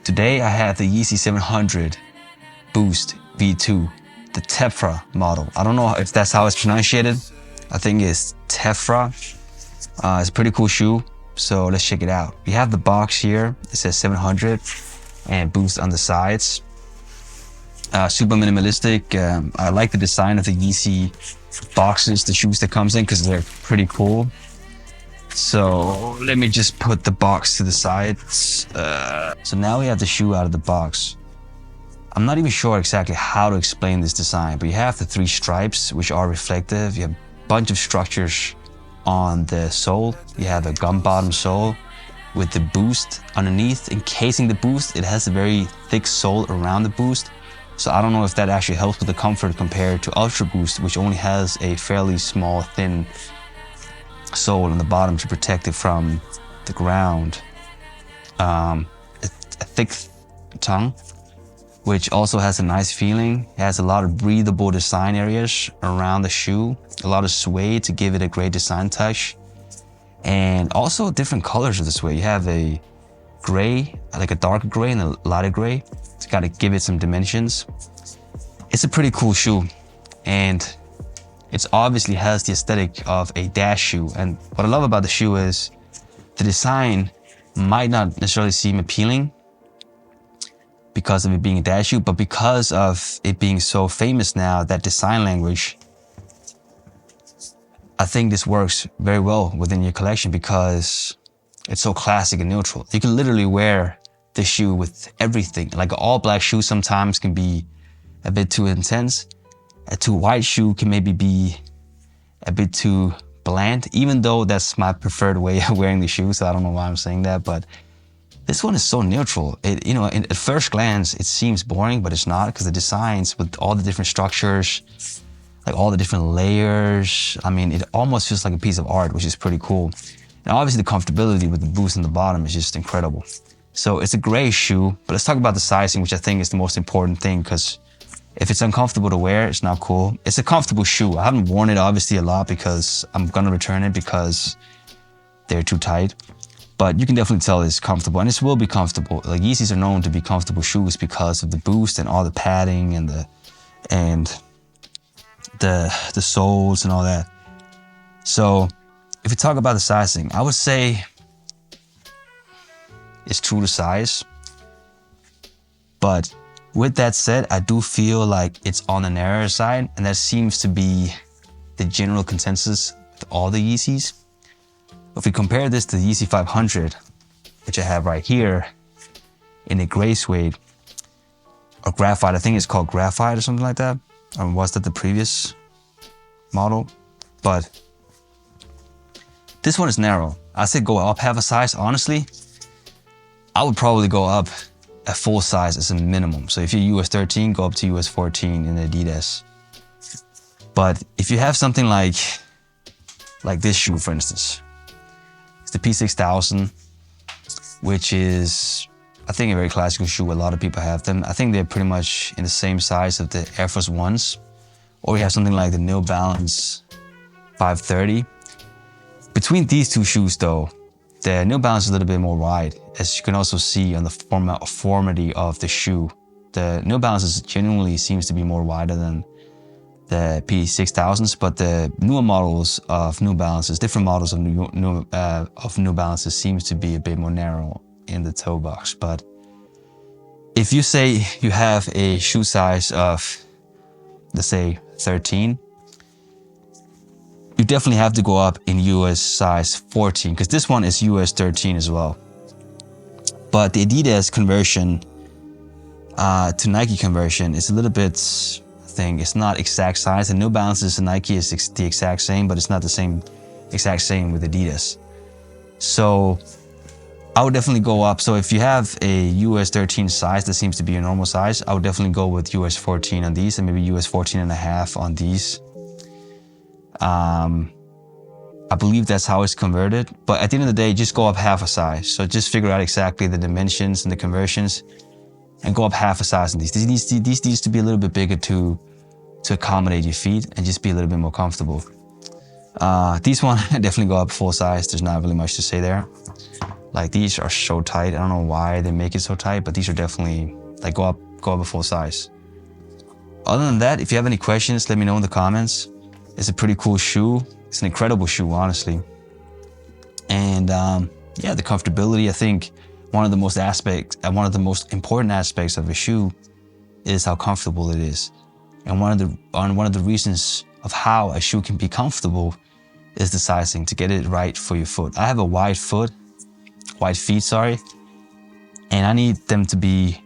Today I have the Yeezy 700 Boost V2, the Tephra model. I don't know if that's how it's pronunciated. I think it's Tephra. It's a pretty cool shoe, so let's check it out. We have the box here. It says 700 and Boost on the sides. Super minimalistic. I like the design of the Yeezy boxes, the shoes that comes in, because they're pretty cool. So let me just put the box to the side. So now we have the shoe out of the box. I'm not even sure exactly how to explain this design, but you have the 3 stripes, which are reflective. You have a bunch of structures on the sole. You have a gum bottom sole with the Boost underneath. Encasing the Boost, it has a very thick sole around the Boost. So I don't know if that actually helps with the comfort compared to Ultra Boost, which only has a fairly small, thin sole on the bottom to protect it from the ground. A thick tongue, which also has a nice feeling. It has a lot of breathable design areas around the shoe, a lot of suede to give it a great design touch, and also different colors of the suede. You have a gray, like a darker gray and a lighter gray. It's got to give it some dimensions. It's a pretty cool shoe, and it obviously has the aesthetic of a dash shoe. And what I love about the shoe is the design might not necessarily seem appealing because of it being a dash shoe, but because of it being so famous now, that design language, I think this works very well within your collection because it's so classic and neutral. You can literally wear this shoe with everything. Like an all black shoe sometimes can be a bit too intense. A too white shoe can maybe be a bit too bland, even though that's my preferred way of wearing the shoe. So I don't know why I'm saying that, but this one is so neutral. At first glance, it seems boring, but it's not, because the designs with all the different structures, like all the different layers, I mean, it almost feels like a piece of art, which is pretty cool. And obviously the comfortability with the Boost on the bottom is just incredible. So it's a gray shoe, but let's talk about the sizing, which I think is the most important thing, because if it's uncomfortable to wear, it's not cool. It's a comfortable shoe. I haven't worn it obviously a lot because I'm gonna return it because they're too tight. But you can definitely tell it's comfortable, and this will be comfortable. Like Yeezys are known to be comfortable shoes because of the Boost and all the padding and the soles and all that. So if you talk about the sizing, I would say it's true to size. But with that said, I do feel like it's on the narrower side, and that seems to be the general consensus with all the Yeezys. If we compare this to the Yeezy 500, which I have right here in a gray suede or graphite, I think it's called graphite or something like that. Or was that the previous model? But this one is narrow. I said go up half a size. Honestly, I would probably go up a full size as a minimum. So if you're US 13, go up to US 14 in Adidas. But if you have something like this shoe, for instance, it's the P6000, which is, I think, a very classical shoe. A lot of people have them. I think they're pretty much in the same size of the Air Force Ones. Or you have something like the New Balance 530. Between these two shoes though, the New Balance is a little bit more wide, as you can also see on the formality of the shoe. The New Balance genuinely seems to be more wider than the P6000s, but the newer models of New Balances, different models of New Balances seems to be a bit more narrow in the toe box. But if you say you have a shoe size of, let's say, 13, you definitely have to go up in US size 14, because this one is US 13 as well. But the Adidas conversion to Nike conversion is a little bit, I think, it's not exact size. The New Balances and Nike is the exact same, but it's not the exact same with Adidas. So I would definitely go up. So if you have a US 13 size that seems to be your normal size, I would definitely go with US 14 on these, and maybe US 14 and a half on these. I believe that's how it's converted, but at the end of the day, just go up half a size. So just figure out exactly the dimensions and the conversions and go up half a size in these. These needs to be a little bit bigger to accommodate your feet and just be a little bit more comfortable. These one, definitely go up full size. There's not really much to say there. Like these are so tight. I don't know why they make it so tight, but these are definitely like go up a full size. Other than that, if you have any questions, let me know in the comments. It's a pretty cool shoe. It's an incredible shoe, honestly. And yeah, the comfortability, I think one of the most important aspects of a shoe is how comfortable it is. And one of the reasons of how a shoe can be comfortable is the sizing, to get it right for your foot. I have a wide feet, sorry, and I need them to be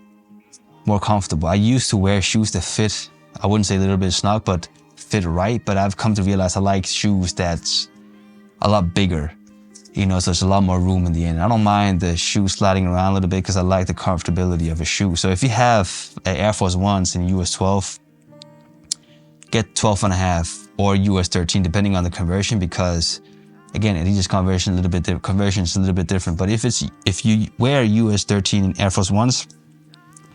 more comfortable. I used to wear shoes that fit, I wouldn't say a little bit snug, but fit right. But I've come to realize I like shoes that's a lot bigger, you know, so there's a lot more room in the end. I don't mind the shoe sliding around a little bit because I like the comfortability of a shoe. So if you have an Air Force Ones in US 12, get 12.5 or US 13, depending on the conversion, because again, Adidas conversion is a little bit different. But if you wear US 13 in Air Force Ones,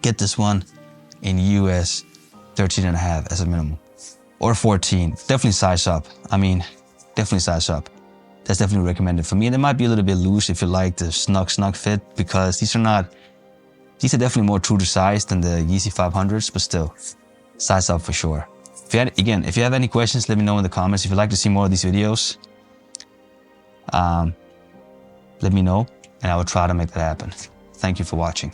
get this one in US 13.5 as a minimum, or 14. Definitely size up. I mean, definitely size up. That's definitely recommended for me. And it might be a little bit loose if you like the snug fit, because these are definitely more true to size than the Yeezy 500s, but still, size up for sure. If you have any questions, let me know in the comments. If you'd like to see more of these videos, let me know, and I will try to make that happen. Thank you for watching.